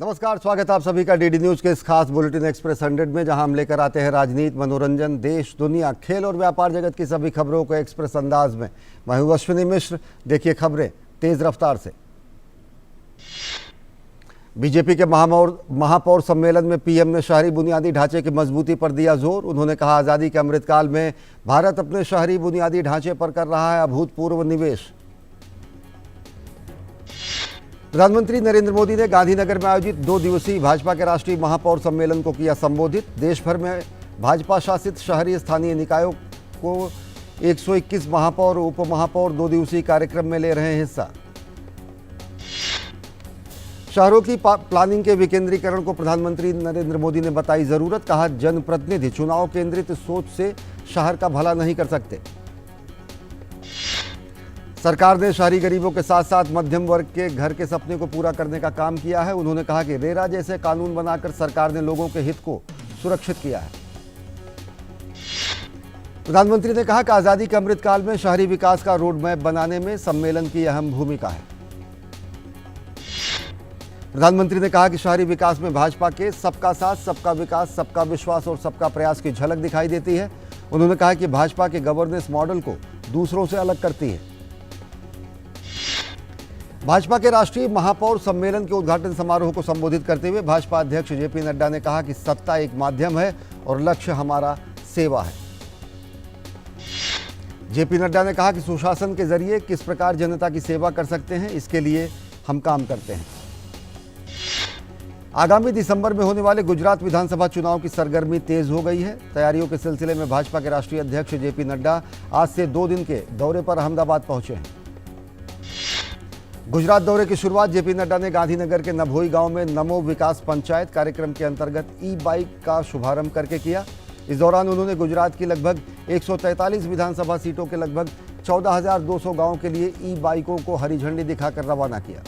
नमस्कार, स्वागत है आप सभी का डीडी न्यूज के इस खास बुलेटिन एक्सप्रेस 100 में, जहां हम लेकर आते हैं राजनीति, मनोरंजन, देश, दुनिया, खेल और व्यापार जगत की सभी खबरों को एक्सप्रेस अंदाज में। मैं हूं अश्विनी मिश्र। देखिए खबरें तेज रफ्तार से। बीजेपी के महापौर सम्मेलन में पीएम ने शहरी बुनियादी ढांचे की मजबूती पर दिया जोर। उन्होंने कहा, आज़ादी के अमृतकाल में भारत अपने शहरी बुनियादी ढांचे पर कर रहा है अभूतपूर्व निवेश। प्रधानमंत्री नरेंद्र मोदी ने गांधीनगर में आयोजित 2 दिवसीय भाजपा के राष्ट्रीय महापौर सम्मेलन को किया संबोधित। देश भर में भाजपा शासित शहरी स्थानीय निकायों को 121 महापौर उप महापौर 2 दिवसीय कार्यक्रम में ले रहे हैं हिस्सा। शहरों की प्लानिंग के विकेंद्रीकरण को प्रधानमंत्री नरेंद्र मोदी ने बताई जरूरत। कहा, जनप्रतिनिधि चुनाव केंद्रित सोच से शहर का भला नहीं कर सकते। सरकार ने शहरी गरीबों के साथ साथ मध्यम वर्ग के घर के सपने को पूरा करने का काम किया है। उन्होंने कहा कि रेरा जैसे कानून बनाकर सरकार ने लोगों के हित को सुरक्षित किया है। प्रधानमंत्री ने कहा कि आज़ादी के अमृतकाल में शहरी विकास का रोड मैप बनाने में सम्मेलन की अहम भूमिका है। प्रधानमंत्री ने कहा कि शहरी विकास में भाजपा के सबका साथ, सबका विकास, सबका विश्वास और सबका प्रयास की झलक दिखाई देती है। उन्होंने कहा कि भाजपा के गवर्नेंस मॉडल को दूसरों से अलग करती है। भाजपा के राष्ट्रीय महापौर सम्मेलन के उद्घाटन समारोह को संबोधित करते हुए भाजपा अध्यक्ष जेपी नड्डा ने कहा कि सत्ता एक माध्यम है और लक्ष्य हमारा सेवा है। जेपी नड्डा ने कहा कि सुशासन के जरिए किस प्रकार जनता की सेवा कर सकते हैं, इसके लिए हम काम करते हैं। आगामी दिसंबर में होने वाले गुजरात विधानसभा चुनाव की सरगर्मी तेज हो गई है। तैयारियों के सिलसिले में भाजपा के राष्ट्रीय अध्यक्ष जेपी नड्डा आज से 2 दिन के दौरे पर अहमदाबाद पहुंचे हैं। गुजरात दौरे की शुरुआत जेपी नड्डा ने गांधीनगर के नभोई गांव में नमो विकास पंचायत कार्यक्रम के अंतर्गत ई-बाइक का शुभारंभ करके किया। इस दौरान उन्होंने गुजरात की लगभग 143 विधानसभा सीटों के लगभग 14,200 गांवों के लिए ई-बाइकों को हरी झंडी दिखाकर रवाना किया।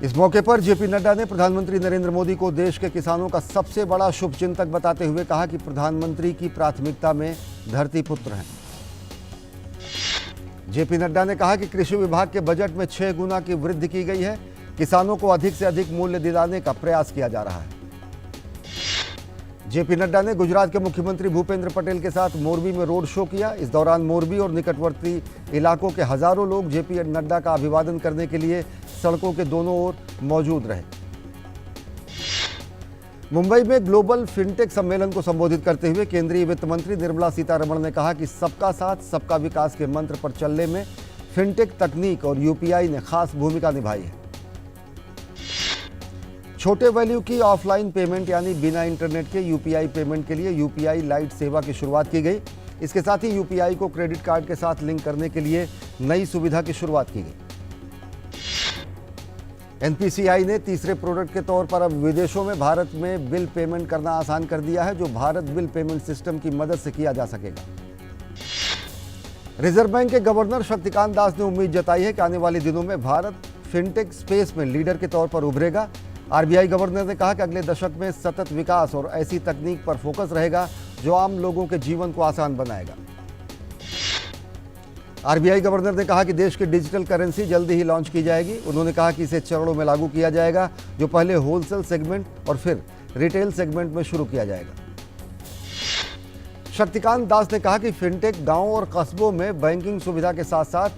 इस मौके पर जेपी नड्डा ने प्रधानमंत्री नरेंद्र मोदी को देश के किसानों का सबसे बड़ा शुभचिंतक बताते हुए कहा कि प्रधानमंत्री की प्राथमिकता में धरती पुत्र हैं। जेपी नड्डा ने कहा कि कृषि विभाग के बजट में 6 गुना की वृद्धि की गई है। किसानों को अधिक से अधिक मूल्य दिलाने का प्रयास किया जा रहा है। जेपी नड्डा ने गुजरात के मुख्यमंत्री भूपेंद्र पटेल के साथ मोरबी में रोड शो किया। इस दौरान मोरबी और निकटवर्ती इलाकों के हजारों लोग जेपी नड्डा का अभिवादन करने के लिए सड़कों के दोनों ओर मौजूद रहे। मुंबई में ग्लोबल फिनटेक सम्मेलन को संबोधित करते हुए केंद्रीय वित्त मंत्री निर्मला सीतारमण ने कहा कि सबका साथ, सबका विकास के मंत्र पर चलने में फिनटेक तकनीक और यूपीआई ने खास भूमिका निभाई है। छोटे वैल्यू की ऑफलाइन पेमेंट यानी बिना इंटरनेट के यूपीआई पेमेंट के लिए यूपीआई लाइट सेवा की शुरुआत की गई। इसके साथ ही यूपीआई को क्रेडिट कार्ड के साथ लिंक करने के लिए नई सुविधा की शुरुआत की गई। एनपीसीआई ने तीसरे प्रोडक्ट के तौर पर अब विदेशों में भारत में बिल पेमेंट करना आसान कर दिया है, जो भारत बिल पेमेंट सिस्टम की मदद से किया जा सकेगा। रिजर्व बैंक के गवर्नर शक्तिकांत दास ने उम्मीद जताई है कि आने वाले दिनों में भारत फिनटेक स्पेस में लीडर के तौर पर उभरेगा। आरबीआई गवर्नर ने कहा कि अगले दशक में सतत विकास और ऐसी तकनीक पर फोकस रहेगा जो आम लोगों के जीवन को आसान बनाएगा। आरबीआई गवर्नर ने कहा कि देश की डिजिटल करेंसी जल्दी ही लॉन्च की जाएगी। उन्होंने कहा कि इसे चरणों में लागू किया जाएगा, जो पहले होलसेल सेगमेंट और फिर रिटेल सेगमेंट में शुरू किया जाएगा। शक्तिकांत दास ने कहा कि फिनटेक गांवों और कस्बों में बैंकिंग सुविधा के साथ साथ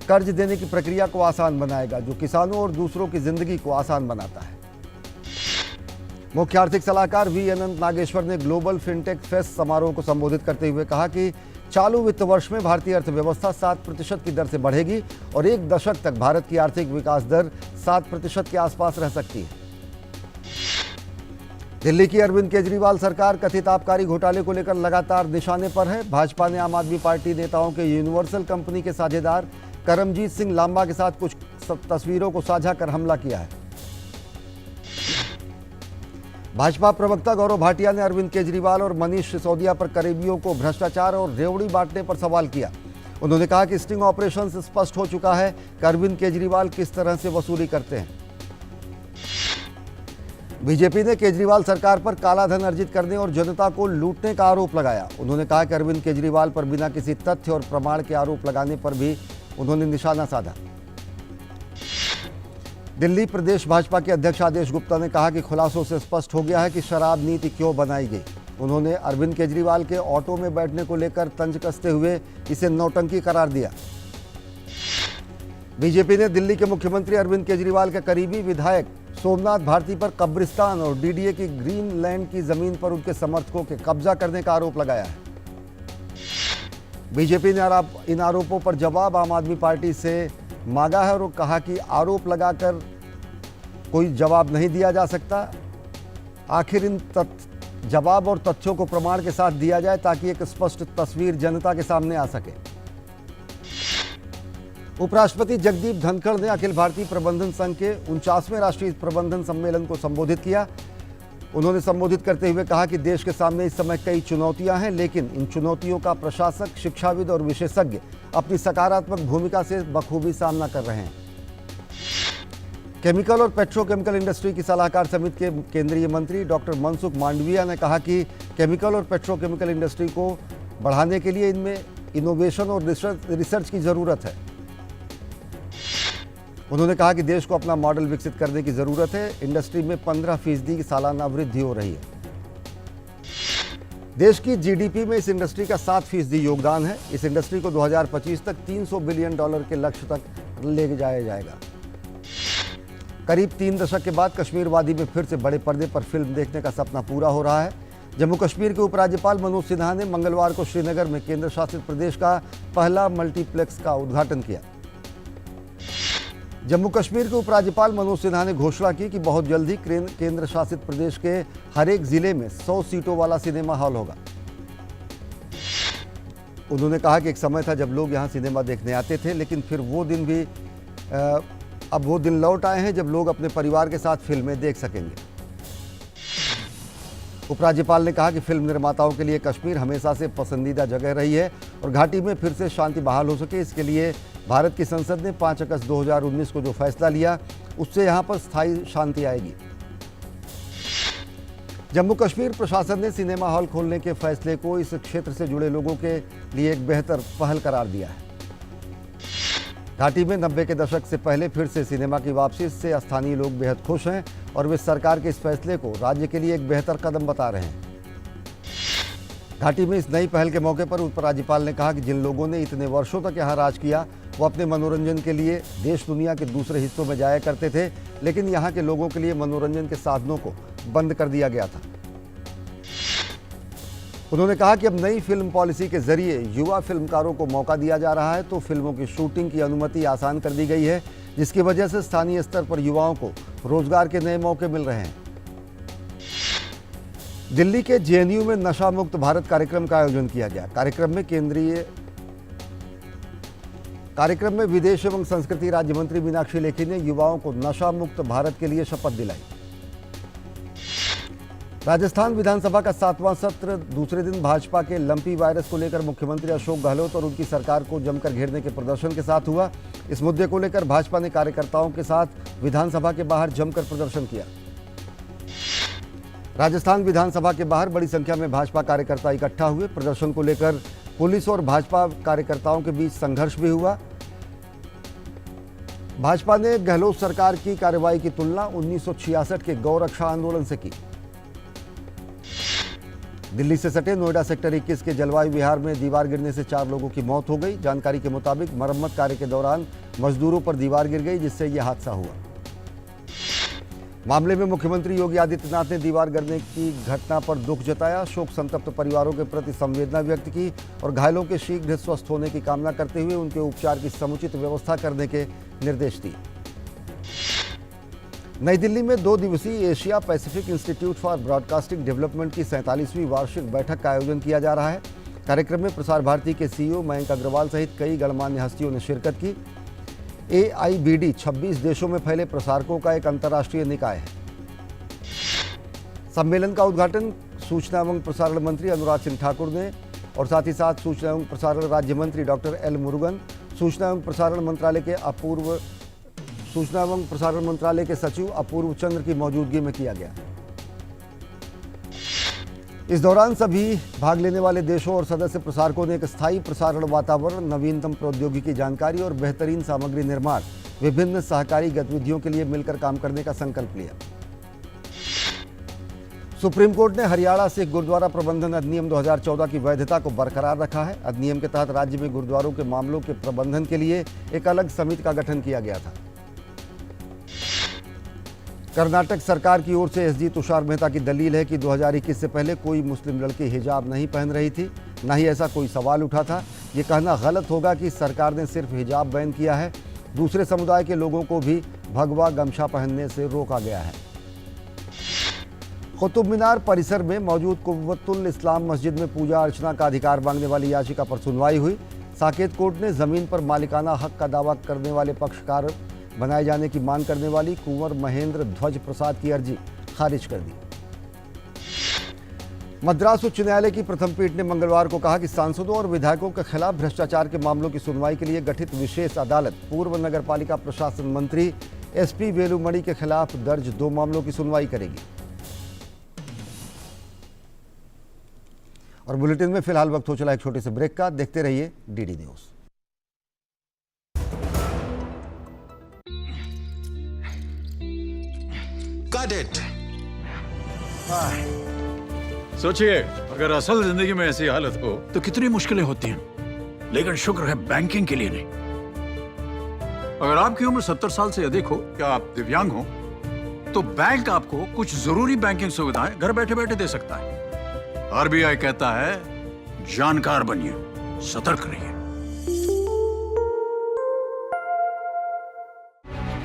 कर्ज देने की प्रक्रिया को आसान बनाएगा, जो किसानों और दूसरों की जिंदगी को आसान बनाता है। मुख्य आर्थिक सलाहकार वी अनंत नागेश्वर ने ग्लोबल फिनटेक फेस्ट समारोह को संबोधित करते हुए कहा कि चालू वित्त वर्ष में भारतीय अर्थव्यवस्था 7% की दर से बढ़ेगी और 1 दशक तक भारत की आर्थिक विकास दर 7% के आसपास रह सकती है। दिल्ली की अरविंद केजरीवाल सरकार कथित आबकारी घोटाले को लेकर लगातार निशाने पर है। भाजपा ने आम आदमी पार्टी नेताओं के यूनिवर्सल कंपनी के साझेदार करमजीत सिंह लांबा के साथ कुछ तस्वीरों को साझा कर हमला किया है। भाजपा प्रवक्ता गौरव भाटिया ने अरविंद केजरीवाल और मनीष सिसोदिया पर करीबियों को भ्रष्टाचार और रेवड़ी बांटने पर सवाल किया। उन्होंने कहा कि स्टिंग ऑपरेशन से स्पष्ट हो चुका है कि अरविंद केजरीवाल किस तरह से वसूली करते हैं। बीजेपी ने केजरीवाल सरकार पर कालाधन अर्जित करने और जनता को लूटने का आरोप लगाया। उन्होंने कहा कि अरविंद केजरीवाल पर बिना किसी तथ्य और प्रमाण के आरोप लगाने पर भी उन्होंने निशाना साधा। दिल्ली प्रदेश भाजपा के अध्यक्ष आदेश गुप्ता ने कहा कि खुलासों से स्पष्ट हो गया है कि शराब नीति क्यों बनाई गई। उन्होंने अरविंद केजरीवाल के ऑटो में बैठने को लेकर तंज कसते हुए इसे नौटंकी करार दिया। बीजेपी ने दिल्ली के मुख्यमंत्री अरविंद केजरीवाल के करीबी विधायक सोमनाथ भारती पर कब्रिस्तान और डीडीए की ग्रीन लैंड की जमीन पर उनके समर्थकों के कब्जा करने का आरोप लगाया है। बीजेपी ने इन आरोपों पर जवाब आम आदमी पार्टी से मांगा है और कहा कि आरोप लगाकर कोई जवाब नहीं दिया जा सकता। आखिर इन जवाब और तथ्यों को प्रमाण के साथ दिया जाए ताकि एक स्पष्ट तस्वीर जनता के सामने आ सके। उपराष्ट्रपति जगदीप धनखड़ ने अखिल भारतीय प्रबंधन संघ के 49वें राष्ट्रीय प्रबंधन सम्मेलन को संबोधित किया। उन्होंने संबोधित करते हुए कहा कि देश के सामने इस समय कई चुनौतियां हैं, लेकिन इन चुनौतियों का प्रशासक, शिक्षाविद और विशेषज्ञ अपनी सकारात्मक भूमिका से बखूबी सामना कर रहे हैं। केमिकल और पेट्रोकेमिकल इंडस्ट्री की सलाहकार समिति के केंद्रीय मंत्री डॉक्टर मनसुख मांडविया ने कहा कि केमिकल और पेट्रोकेमिकल इंडस्ट्री को बढ़ाने के लिए इनमें इनोवेशन और रिसर्च की जरूरत है। उन्होंने कहा कि देश को अपना मॉडल विकसित करने की जरूरत है। इंडस्ट्री में 15% की सालाना वृद्धि हो रही है। देश की जीडीपी में इस इंडस्ट्री का 7% योगदान है। इस इंडस्ट्री को 2025 तक $300 बिलियन के लक्ष्य तक ले जाया जाएगा। करीब 3 दशक के बाद कश्मीर वादी में फिर से बड़े पर्दे पर फिल्म देखने का सपना पूरा हो रहा है। जम्मू कश्मीर के उपराज्यपाल मनोज सिन्हा ने मंगलवार को श्रीनगर में केंद्र शासित प्रदेश का पहला मल्टीप्लेक्स का उद्घाटन किया। जम्मू कश्मीर के उपराज्यपाल मनोज सिन्हा ने घोषणा की कि बहुत जल्द ही केंद्र शासित प्रदेश के हर एक जिले में 100 सीटों वाला सिनेमा हॉल होगा। उन्होंने कहा कि एक समय था जब लोग यहां सिनेमा देखने आते थे, लेकिन फिर वो दिन भी अब वो दिन लौट आए हैं जब लोग अपने परिवार के साथ फिल्में देख सकेंगे। उपराज्यपाल ने कहा कि फिल्म निर्माताओं के लिए कश्मीर हमेशा से पसंदीदा जगह रही है और घाटी में फिर से शांति बहाल हो सके, इसके लिए भारत की संसद ने 5 अगस्त 2019 को जो फैसला लिया उससे यहां पर स्थायी शांति आएगी। जम्मू कश्मीर प्रशासन ने सिनेमा हॉल खोलने के फैसले को इस क्षेत्र से जुड़े लोगों के लिए एक बेहतर पहल करार दिया है। घाटी में 90 के दशक से पहले फिर से सिनेमा की वापसी से स्थानीय लोग बेहद खुश हैं और वे सरकार के इस फैसले को राज्य के लिए एक बेहतर कदम बता रहे हैं। घाटी में इस नई पहल के मौके पर उपराज्यपाल ने कहा कि जिन लोगों ने इतने वर्षों तक यहाँ राज किया वो अपने मनोरंजन के लिए देश दुनिया के दूसरे हिस्सों में जाया करते थे, लेकिन यहाँ के लोगों के लिए मनोरंजन के साधनों को बंद कर दिया गया था। उन्होंने कहा कि अब नई फिल्म पॉलिसी के जरिए युवा फिल्मकारों को मौका दिया जा रहा है, तो फिल्मों की शूटिंग की अनुमति आसान कर दी गई है, जिसकी वजह से स्थानीय स्तर पर युवाओं को रोजगार के नए मौके मिल रहे हैं। दिल्ली के जेएनयू में नशा मुक्त भारत कार्यक्रम का आयोजन किया गया। कार्यक्रम में विदेश एवं संस्कृति राज्य मंत्री मीनाक्षी लेखी ने युवाओं को नशा मुक्त भारत के लिए शपथ दिलाई। राजस्थान विधानसभा का 7वां सत्र दूसरे दिन भाजपा के लंपी वायरस को लेकर मुख्यमंत्री अशोक गहलोत और उनकी सरकार को जमकर घेरने के प्रदर्शन के साथ हुआ। इस मुद्दे को लेकर भाजपा ने कार्यकर्ताओं के साथ विधानसभा के बाहर जमकर प्रदर्शन किया। राजस्थान विधानसभा के बाहर बड़ी संख्या में भाजपा कार्यकर्ता इकट्ठा हुए। प्रदर्शन को लेकर पुलिस और भाजपा कार्यकर्ताओं के बीच संघर्ष भी हुआ। भाजपा ने गहलोत सरकार की कार्रवाई की तुलना 1966 के गौरक्षा आंदोलन से की। दिल्ली से सटे नोएडा सेक्टर 21 के जलवायु विहार में दीवार गिरने से 4 लोगों की मौत हो गई। जानकारी के मुताबिक मरम्मत कार्य के दौरान मजदूरों पर दीवार गिर गई, जिससे यह हादसा हुआ। मामले में मुख्यमंत्री योगी आदित्यनाथ ने दीवार गिरने की घटना पर दुख जताया, शोक संतप्त परिवारों के प्रति संवेदना व्यक्त की और घायलों के शीघ्र स्वस्थ होने की कामना करते हुए उनके उपचार की समुचित व्यवस्था करने के निर्देश दिए। नई दिल्ली में 2 दिवसीय Asia Pacific institute for broadcasting development की 47वीं वार्षिक बैठक का आयोजन किया जा रहा है। कार्यक्रम में प्रसार भारती के सीईओ मयंक अग्रवाल सहित कई गणमान्य हस्तियों ने शिरकत की। AIBD 26 देशों में फैले प्रसारकों का एक अंतर्राष्ट्रीय निकाय है। सम्मेलन का उद्घाटन सूचना एवं प्रसारण मंत्री अनुराग सिंह ठाकुर ने और साथ ही साथ सूचना एवं प्रसारण राज्य मंत्री डॉक्टर L मुरुगन, सूचना एवं प्रसारण मंत्रालय के सचिव अपूर्व चंद्र की मौजूदगी में किया गया। इस दौरान सभी भाग लेने वाले देशों और सदस्य प्रसारकों ने एक स्थायी प्रसारण वातावरण, नवीनतम प्रौद्योगिकी जानकारी और बेहतरीन सामग्री निर्माण विभिन्न सहकारी गतिविधियों के लिए मिलकर काम करने का संकल्प लिया। सुप्रीम कोर्ट ने हरियाणा सिख गुरुद्वारा प्रबंधन अधिनियम 2014 की वैधता को बरकरार रखा है। अधिनियम के तहत राज्य में गुरुद्वारों के मामलों के प्रबंधन के लिए एक अलग समिति का गठन किया गया था। कर्नाटक सरकार की ओर से एसजी तुषार मेहता की दलील है कि 2021 से पहले कोई मुस्लिम लड़की हिजाब नहीं पहन रही थी, न ही ऐसा कोई सवाल उठा था। ये कहना गलत होगा कि सरकार ने सिर्फ हिजाब बैन किया है, दूसरे समुदाय के लोगों को भी भगवा गमछा पहनने से रोका गया है। कुतुब मीनार परिसर में मौजूद कुव्वतुल इस्लाम मस्जिद में पूजा अर्चना का अधिकार मांगने वाली याचिका पर सुनवाई हुई। साकेत कोर्ट ने जमीन पर मालिकाना हक का दावा करने वाले पक्षकार बनाए जाने की मांग करने वाली कुंवर महेंद्र ध्वज प्रसाद की अर्जी खारिज कर दी। मद्रास उच्च न्यायालय की प्रथम पीठ ने मंगलवार को कहा कि सांसदों और विधायकों के खिलाफ भ्रष्टाचार के मामलों की सुनवाई के लिए गठित विशेष अदालत पूर्व नगरपालिका प्रशासन मंत्री एसपी वेलुमणि के खिलाफ दर्ज 2 मामलों की सुनवाई करेगी। और बुलेटिन में फिलहाल वक्त हो चला एक छोटे से ब्रेक का। देखते रहिए डीडी न्यूज। Got it. सोचिए, अगर असल जिंदगी में ऐसी हालत हो तो कितनी मुश्किलें होती हैं, लेकिन शुक्र है बैंकिंग के लिए नहीं। अगर आपकी उम्र 70 साल से अधिक हो या आप दिव्यांग हो तो बैंक आपको कुछ जरूरी बैंकिंग सुविधाएं घर बैठे बैठे दे सकता है। आरबीआई कहता है जानकार बनिए, सतर्क रहिए।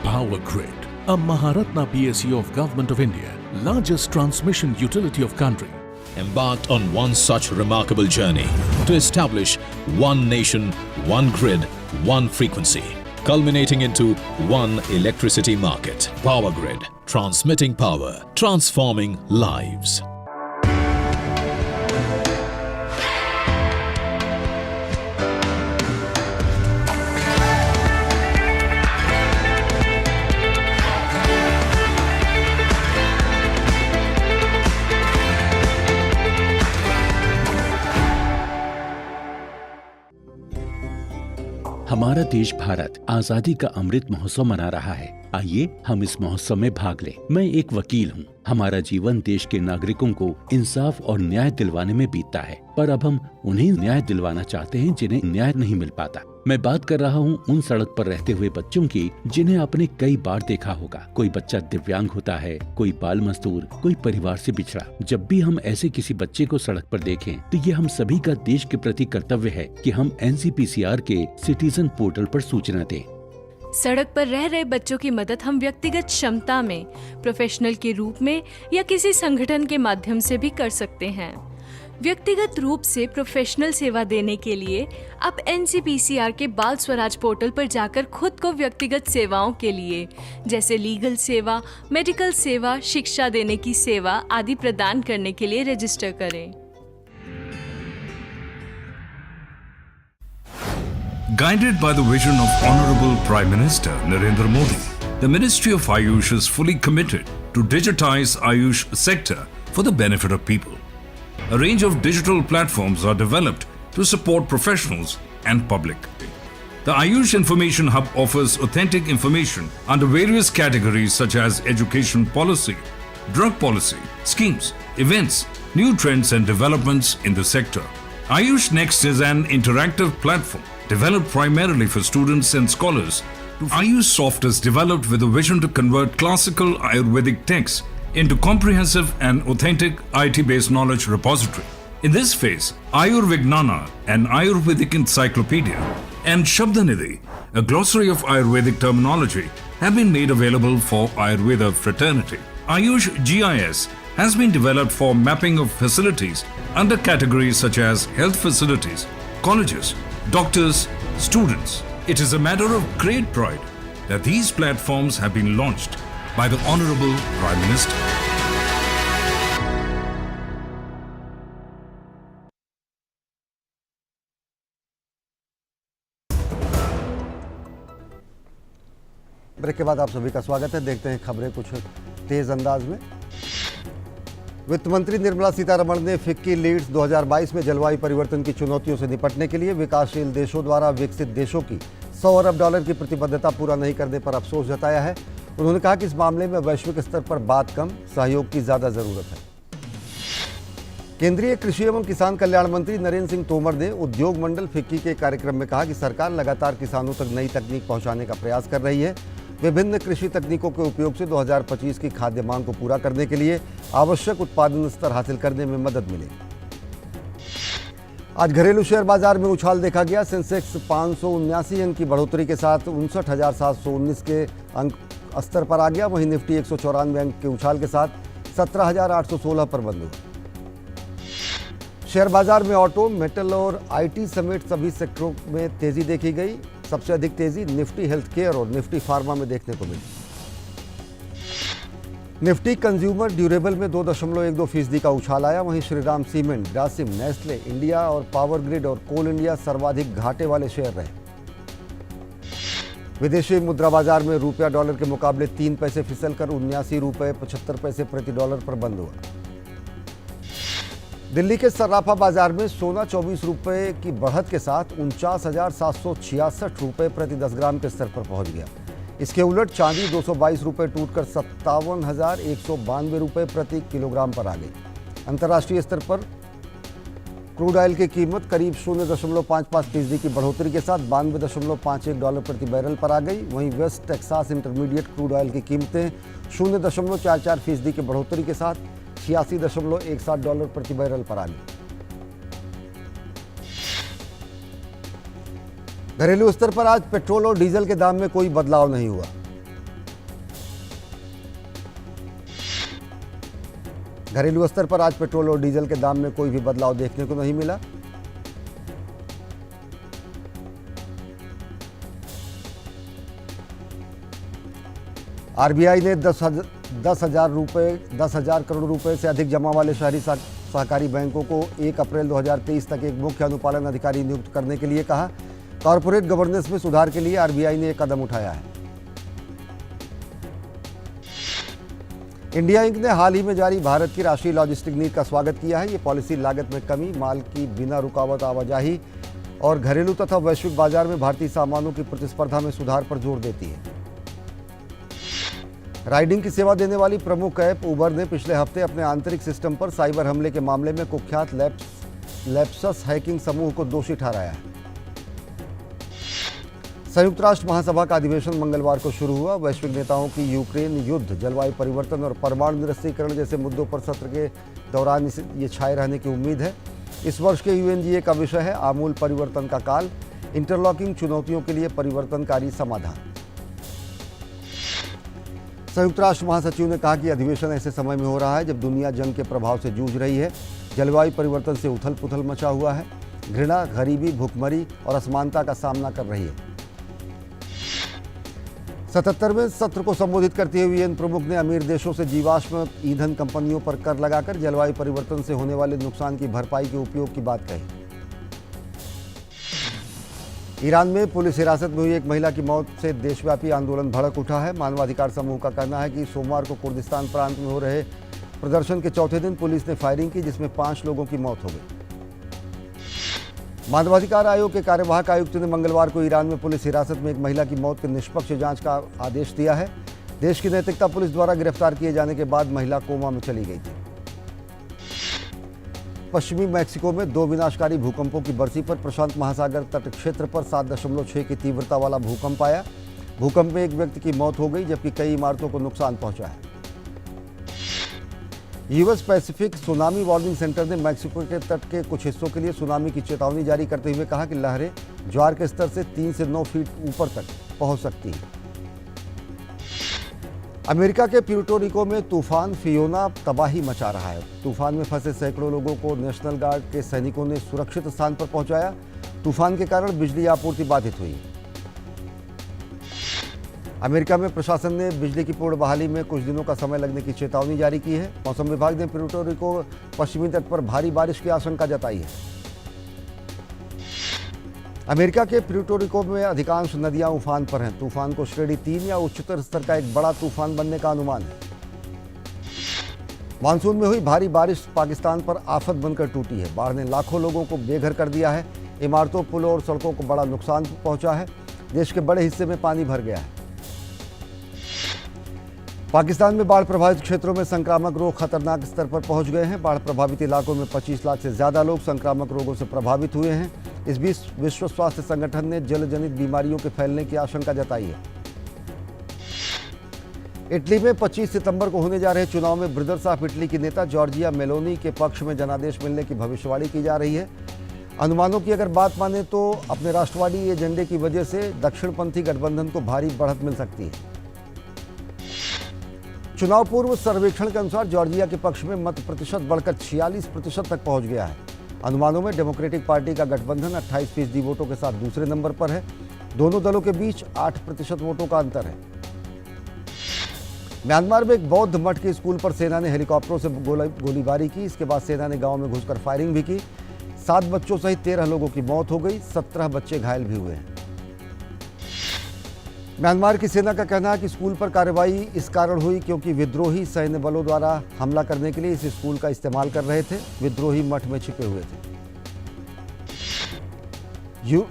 Power Grid, a Maharatna PSU of Government of India, largest transmission utility of country, embarked on one such remarkable journey to establish one nation, one grid, one frequency, culminating into one electricity market. Power Grid, transmitting power, transforming lives. हमारा देश भारत आजादी का अमृत महोत्सव मना रहा है। आइए हम इस महोत्सव में भाग लें। मैं एक वकील हूँ। हमारा जीवन देश के नागरिकों को इंसाफ और न्याय दिलवाने में बीतता है, पर अब हम उन्हें न्याय दिलवाना चाहते हैं जिन्हें न्याय नहीं मिल पाता। मैं बात कर रहा हूँ उन सड़क पर रहते हुए बच्चों की जिन्हें आपने कई बार देखा होगा। कोई बच्चा दिव्यांग होता है, कोई बाल मजदूर, कोई परिवार से बिछड़ा। जब भी हम ऐसे किसी बच्चे को सड़क पर देखें तो ये हम सभी का देश के प्रति कर्तव्य है कि हम NCPCR के सिटीजन पोर्टल पर सूचना दें। सड़क पर रह रहे बच्चों की मदद हम व्यक्तिगत क्षमता में, प्रोफेशनल के रूप में या किसी संगठन के माध्यम से भी कर सकते हैं। व्यक्तिगत रूप से प्रोफेशनल सेवा देने के लिए आप NCPCR के बाल स्वराज पोर्टल पर जाकर खुद को व्यक्तिगत सेवाओं के लिए जैसे लीगल सेवा, मेडिकल सेवा, शिक्षा देने की सेवा आदि प्रदान करने के लिए रजिस्टर करें। Guided by the vision of Honorable Prime Minister Narendra Modi, the Ministry of Ayush is fully committed to digitize Ayush sector for the benefit of people. A range of digital platforms are developed to support professionals and public. The Ayush Information Hub offers authentic information under various categories such as education policy, drug policy, schemes, events, new trends and developments in the sector. Ayush Next is an interactive platform developed primarily for students and scholars. Ayush Soft is developed with a vision to convert classical Ayurvedic texts into comprehensive and authentic IT-based knowledge repository. In this phase, Ayurvignana, an Ayurvedic encyclopedia, and Shabdanidhi, a glossary of Ayurvedic terminology, have been made available for Ayurveda fraternity. Ayush GIS has been developed for mapping of facilities under categories such as health facilities, colleges, doctors, students. It is a matter of great pride that these platforms have been launched by the Honorable Prime Minister. Break के बाद आप सभी का स्वागत है। देखते हैं खबरें कुछ तेज अंदाज में। वित्त मंत्री निर्मला सीतारमण ने फिक्की लीड्स 2022 में जलवायु परिवर्तन की चुनौतियों से निपटने के लिए विकासशील देशों द्वारा विकसित देशों की $100 अरब की प्रतिबद्धता पूरा नहीं करने पर अफसोस जताया है। उन्होंने कहा कि इस मामले में वैश्विक स्तर पर बात कम, सहयोग की ज्यादा जरूरत है। केंद्रीय कृषि एवं किसान कल्याण मंत्री नरेंद्र सिंह तोमर ने उद्योग मंडल फिक्की के कार्यक्रम में कहा कि सरकार लगातार किसानों तक नई तकनीक पहुंचाने का प्रयास कर रही है। विभिन्न कृषि तकनीकों के उपयोग से 2025 की खाद्य मांग को पूरा करने के लिए आवश्यक उत्पादन स्तर हासिल करने में मदद मिलेगी। आज घरेलू शेयर बाजार में उछाल देखा गया। सेंसेक्स 579 अंक की बढ़ोतरी के साथ 59,719 के अंक स्तर पर आ गया। वहीं निफ्टी 194 अंक के उछाल के साथ 17,816 पर बंद हुआ। शेयर बाजार में ऑटो, मेटल और आईटी समेत सभी सेक्टरों में तेजी देखी गई। सबसे अधिक तेजी निफ्टी हेल्थ केयर और निफ्टी फार्मा में देखने को मिली। निफ्टी कंज्यूमर ड्यूरेबल में 2.12% का उछाल आया। वहीं Shriram cement, Grasim, Nestle India और पावर ग्रिड और कोल इंडिया सर्वाधिक घाटे वाले शेयर रहे। विदेशी मुद्रा बाजार में रुपया डॉलर के मुकाबले 3 पैसे फिसलकर 79 रुपये 75 पैसे प्रति डॉलर पर बंद हुआ। दिल्ली के सर्राफा बाजार में सोना 24 रुपये की बढ़त के साथ 49,766 रुपये प्रति 10 ग्राम के स्तर पर पहुंच गया। इसके उलट चांदी 222 रुपये टूटकर 57,192 रुपये प्रति किलोग्राम पर आ गई। अंतर्राष्ट्रीय स्तर पर क्रूड ऑयल की कीमत करीब 0.55% की बढ़ोतरी के साथ $92.51 प्रति बैरल पर आ गई। वहीं West Texas intermediate crude oil की कीमतें 0.44% की बढ़ोतरी के साथ $86.17 प्रति बैरल पर आ गई। घरेलू स्तर पर आज पेट्रोल और डीजल के दाम में कोई बदलाव नहीं हुआ। घरेलू स्तर पर आज पेट्रोल और डीजल के दाम में कोई भी बदलाव देखने को नहीं मिला। आरबीआई ने 10,000 करोड़ रुपए से अधिक जमा वाले शहरी सहकारी बैंकों को 1 अप्रैल 2023 तक एक मुख्य अनुपालन अधिकारी नियुक्त करने के लिए कहा। कॉर्पोरेट गवर्नेंस में सुधार के लिए आरबीआई ने एक कदम उठाया है। इंडिया इंक ने हाल ही में जारी भारत की राष्ट्रीय लॉजिस्टिक नीति का स्वागत किया है। ये पॉलिसी लागत में कमी, माल की बिना रुकावट आवाजाही और घरेलू तथा वैश्विक बाजार में भारतीय सामानों की प्रतिस्पर्धा में सुधार पर जोर देती है। राइडिंग की सेवा देने वाली प्रमुख ऐप उबर ने पिछले हफ्ते अपने आंतरिक सिस्टम पर साइबर हमले के मामले में कुख्यात लैप्सस हैकिंग समूह को दोषी ठहराया है। संयुक्त राष्ट्र महासभा का अधिवेशन मंगलवार को शुरू हुआ। वैश्विक नेताओं की यूक्रेन युद्ध, जलवायु परिवर्तन और परमाणु निरस्त्रीकरण जैसे मुद्दों पर सत्र के दौरान ये छाए रहने की उम्मीद है। इस वर्ष के यूएनजीए का विषय है आमूल परिवर्तन का काल, इंटरलॉकिंग चुनौतियों के लिए परिवर्तनकारी समाधान। संयुक्त राष्ट्र महासचिव ने कहा कि अधिवेशन ऐसे समय में हो रहा है जब दुनिया जंग के प्रभाव से जूझ रही है। जलवायु परिवर्तन से उथल पुथल मचा हुआ है। घृणा, गरीबी, भुखमरी और असमानता का सामना कर रही है। 77वें सत्र को संबोधित करते हुए यूएन प्रमुख ने अमीर देशों से जीवाश्म ईंधन कंपनियों पर कर लगाकर जलवायु परिवर्तन से होने वाले नुकसान की भरपाई के उपयोग की बात कही। ईरान में पुलिस हिरासत में हुई एक महिला की मौत से देशव्यापी आंदोलन भड़क उठा है। मानवाधिकार समूह का कहना है कि सोमवार को कुर्दिस्तान प्रांत में हो रहे प्रदर्शन के चौथे दिन पुलिस ने फायरिंग की, जिसमें 5 लोगों की मौत हो गई। मानवाधिकार आयोग के कार्यवाहक आयुक्त ने मंगलवार को ईरान में पुलिस हिरासत में एक महिला की मौत की निष्पक्ष जांच का आदेश दिया है। देश की नैतिकता पुलिस द्वारा गिरफ्तार किए जाने के बाद महिला कोमा में चली गई थी। पश्चिमी मैक्सिको में 2 विनाशकारी भूकंपों की बरसी पर प्रशांत महासागर तट क्षेत्र पर 7.6 की तीव्रता वाला भूकंप आया। भूकंप में एक व्यक्ति की मौत हो गई जबकि कई इमारतों को नुकसान पहुंचा है। US Pacific tsunami warning centre ने मैक्सिको के तट के कुछ हिस्सों के लिए सुनामी की चेतावनी जारी करते हुए कहा कि लहरें ज्वार के स्तर से 3 से 9 फीट ऊपर तक पहुंच सकती हैं। अमेरिका के प्यूर्टो रिको में तूफान फियोना तबाही मचा रहा है। तूफान में फंसे सैकड़ों लोगों को नेशनल गार्ड के सैनिकों ने सुरक्षित स्थान पर पहुंचाया। तूफान के कारण बिजली आपूर्ति बाधित हुई। अमेरिका में प्रशासन ने बिजली की पूर्ण बहाली में कुछ दिनों का समय लगने की चेतावनी जारी की है। मौसम विभाग ने प्यूर्टो रिको पश्चिमी तट पर भारी बारिश की आशंका जताई है। अमेरिका के प्यूर्टो रिको में अधिकांश नदियां उफान पर हैं। तूफान को श्रेणी 3 या उच्चतर स्तर का एक बड़ा तूफान बनने का अनुमान है। मानसून में हुई भारी बारिश पाकिस्तान पर आफत बनकर टूटी है। बाढ़ ने लाखों लोगों को बेघर कर दिया है। इमारतों, पुलों और सड़कों को बड़ा नुकसान पहुंचा है। देश के बड़े हिस्से में पानी भर गया है। पाकिस्तान में बाढ़ प्रभावित क्षेत्रों में संक्रामक रोग खतरनाक स्तर पर पहुंच गए हैं। बाढ़ प्रभावित इलाकों में 25 लाख से ज्यादा लोग संक्रामक रोगों से प्रभावित हुए हैं। इस बीच विश्व स्वास्थ्य संगठन ने जल जनित बीमारियों के फैलने की आशंका जताई है। इटली में 25 सितंबर को होने जा रहे चुनाव में ब्रदर्स ऑफ इटली की नेता जॉर्जिया मेलोनी के पक्ष में जनादेश मिलने की भविष्यवाणी की जा रही है। अनुमानों की अगर बात माने तो अपने राष्ट्रवादी एजेंडे की वजह से दक्षिणपंथी गठबंधन को भारी बढ़त मिल सकती है। चुनाव पूर्व सर्वेक्षण के अनुसार जॉर्जिया के पक्ष में मत प्रतिशत बढ़कर 46% तक पहुंच गया है। अनुमानों में डेमोक्रेटिक पार्टी का गठबंधन 28% वोटों के साथ दूसरे नंबर पर है। दोनों दलों के बीच 8% वोटों का अंतर है। म्यांमार में एक बौद्ध मठ के स्कूल पर सेना ने हेलीकॉप्टरों से गोलीबारी की। इसके बाद सेना ने गांव में घुसकर फायरिंग भी की। 7 बच्चों सहित 13 लोगों की मौत हो गई, 17 बच्चे घायल भी हुए हैं। म्यांमार की सेना का कहना है कि स्कूल पर कार्रवाई इस कारण हुई क्योंकि विद्रोही सैन्य बलों द्वारा हमला करने के लिए इस स्कूल का इस्तेमाल कर रहे थे। विद्रोही मठ में छिपे हुए थे।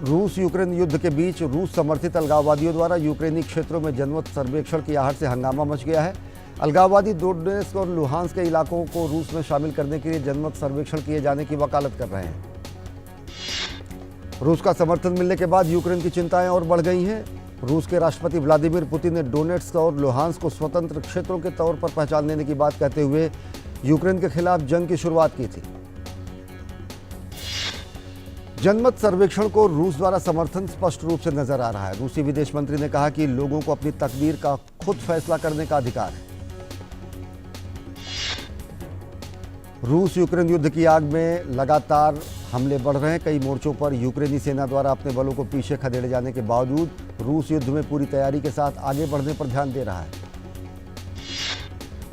रूस यूक्रेन युद्ध के बीच रूस समर्थित अलगाववादियों द्वारा यूक्रेनी क्षेत्रों में जनमत सर्वेक्षण की आहट से हंगामा मच गया है। अलगाववादी डोनेट्स्क और लुहांस्क के इलाकों को रूस में शामिल करने के लिए जनमत सर्वेक्षण किए जाने की वकालत कर रहे हैं। रूस का समर्थन मिलने के बाद यूक्रेन की चिंताएं और बढ़ गई हैं। रूस के राष्ट्रपति व्लादिमीर पुतिन ने डोनेट्स्क और लुहांस्क को स्वतंत्र क्षेत्रों के तौर पर पहचान देने की बात कहते हुए यूक्रेन के खिलाफ जंग की शुरुआत की थी। जनमत सर्वेक्षण को रूस द्वारा समर्थन स्पष्ट रूप से नजर आ रहा है। रूसी विदेश मंत्री ने कहा कि लोगों को अपनी तकदीर का खुद फैसला करने का अधिकार है। रूस यूक्रेन युद्ध की आग में लगातार हमले बढ़ रहे हैं। कई मोर्चों पर यूक्रेनी सेना द्वारा अपने बलों को पीछे खदेड़े जाने के बावजूद रूस युद्ध में पूरी तैयारी के साथ आगे बढ़ने पर ध्यान दे रहा है।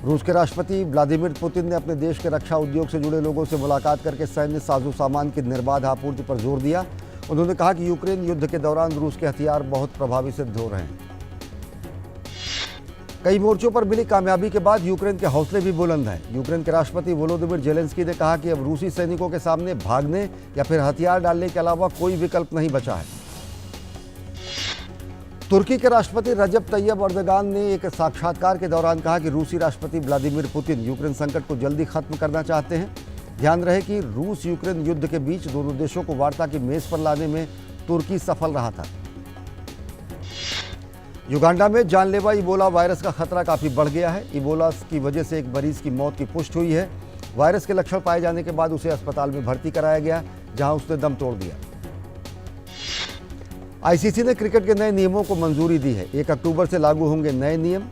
रूस के राष्ट्रपति व्लादिमीर पुतिन ने अपने देश के रक्षा उद्योग से जुड़े लोगों से मुलाकात करके सैन्य साजो सामान की निर्बाध आपूर्ति पर जोर दिया। उन्होंने कहा कि यूक्रेन युद्ध के दौरान रूस के हथियार बहुत प्रभावी सिद्ध हो रहे हैं। कई मोर्चों पर मिली कामयाबी के बाद यूक्रेन के हौसले भी बुलंद हैं। यूक्रेन के राष्ट्रपति वोलोदिमीर जेलेंस्की ने कहा कि अब रूसी सैनिकों के सामने भागने या फिर हथियार डालने के अलावा कोई विकल्प नहीं बचा है। तुर्की के राष्ट्रपति रजब तैयब अर्दगान ने एक साक्षात्कार के दौरान कहा कि रूसी राष्ट्रपति व्लादिमीर पुतिन यूक्रेन संकट को जल्दी खत्म करना चाहते हैं। ध्यान रहे कि रूस यूक्रेन युद्ध के बीच दोनों देशों को वार्ता की मेज पर लाने में तुर्की सफल रहा था। युगांडा में जानलेवा इबोला वायरस का खतरा काफी बढ़ गया है। इबोला की वजह से एक मरीज की मौत की पुष्टि हुई है। वायरस के लक्षण पाए जाने के बाद उसे अस्पताल में भर्ती कराया गया, जहां उसने दम तोड़ दिया। आईसीसी ने क्रिकेट के नए नियमों को मंजूरी दी है। 1 अक्टूबर से लागू होंगे नए नियम।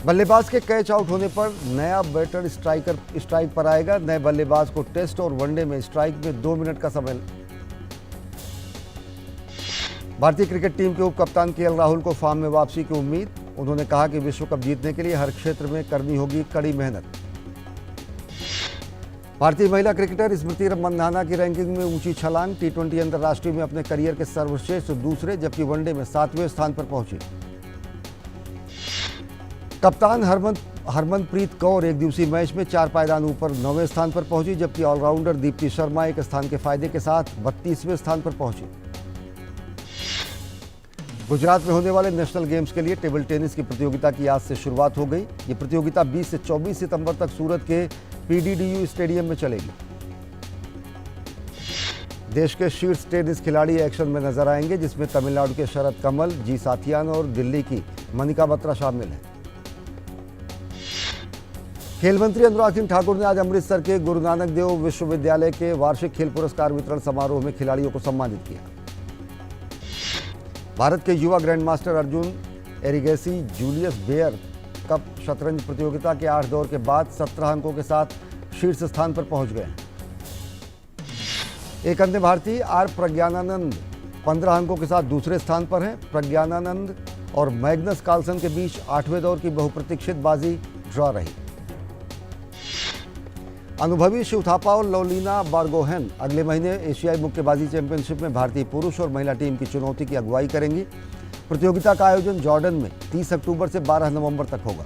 बल्लेबाज के कैच आउट होने पर नया बैटर स्ट्राइक पर आएगा। नए बल्लेबाज को टेस्ट और वनडे में स्ट्राइक में 2 मिनट का समय। भारतीय क्रिकेट टीम के उप कप्तान केएल राहुल को फॉर्म में वापसी की उम्मीद। उन्होंने कहा कि विश्व कप जीतने के लिए हर क्षेत्र में करनी होगी कड़ी मेहनत। भारतीय महिला क्रिकेटर स्मृति मंधाना की रैंकिंग में ऊंची छलांग। T20 अंतर्राष्ट्रीय में अपने करियर के सर्वश्रेष्ठ दूसरे जबकि वनडे में 7वें स्थान पर पहुंची। कप्तान हरमनप्रीत कौर एक दिवसीय मैच में 4 पायदान ऊपर 9वें स्थान पर पहुंची, जबकि ऑलराउंडर दीप्ति शर्मा एक स्थान के फायदे के साथ 32वें स्थान पर पहुंची। गुजरात में होने वाले नेशनल गेम्स के लिए टेबल टेनिस की प्रतियोगिता की आज से शुरुआत हो गई। ये प्रतियोगिता 20 से 24 सितंबर तक सूरत के PDDU स्टेडियम में चलेगी। देश के शीर्ष टेनिस खिलाड़ी एक्शन में नजर आएंगे, जिसमें तमिलनाडु के शरद कमल, जी साथियान और दिल्ली की मनिका बत्रा शामिल हैं। खेल मंत्री अनुराग सिंह ठाकुर ने आज अमृतसर के गुरु नानक देव विश्वविद्यालय के वार्षिक खेल पुरस्कार वितरण समारोह में खिलाड़ियों को सम्मानित किया। भारत के युवा grand master Arjun Erigaisi Julius Baer cup शतरंज प्रतियोगिता के 8 दौर के बाद 17 अंकों के साथ शीर्ष स्थान पर पहुंच गए। एक अन्य भारतीय आर प्रज्ञानानंद 15 अंकों के साथ दूसरे स्थान पर हैं। प्रज्ञानानंद और मैग्नस कार्लसन के बीच 8वें दौर की बहुप्रतीक्षित बाजी ड्रॉ रही। अनुभवी शिव थापा और लवलीना बोर्गोहेन अगले महीने एशियाई मुक्केबाजी चैंपियनशिप में भारतीय पुरुष और महिला टीम की चुनौती की अगुवाई करेंगी। प्रतियोगिता का आयोजन जॉर्डन में 30 अक्टूबर से 12 नवंबर तक होगा।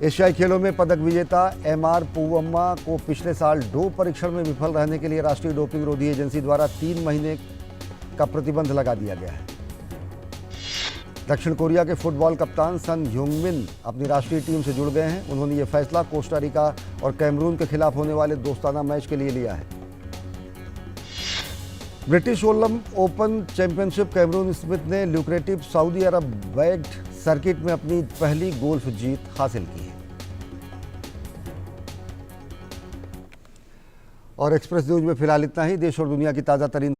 एशियाई खेलों में पदक विजेता एमआर पूवम्मा को पिछले साल डोप परीक्षण में विफल रहने के लिए राष्ट्रीय डोपिंग रोधी एजेंसी द्वारा 3 महीने का प्रतिबंध लगा दिया गया है। दक्षिण कोरिया के फुटबॉल कप्तान सन ह्यूंगमिन अपनी राष्ट्रीय टीम से जुड़ गए हैं। उन्होंने ये फैसला कोस्टा रिका और कैमरून के खिलाफ होने वाले दोस्ताना मैच के लिए लिया है। British Open championship Cameron Smith ने lucrative Saudi Arab backed circuit में अपनी पहली गोल्फ जीत हासिल की है। और एक्सप्रेस न्यूज में फिलहाल इतना ही। देश और दुनिया की ताज़ा तरीन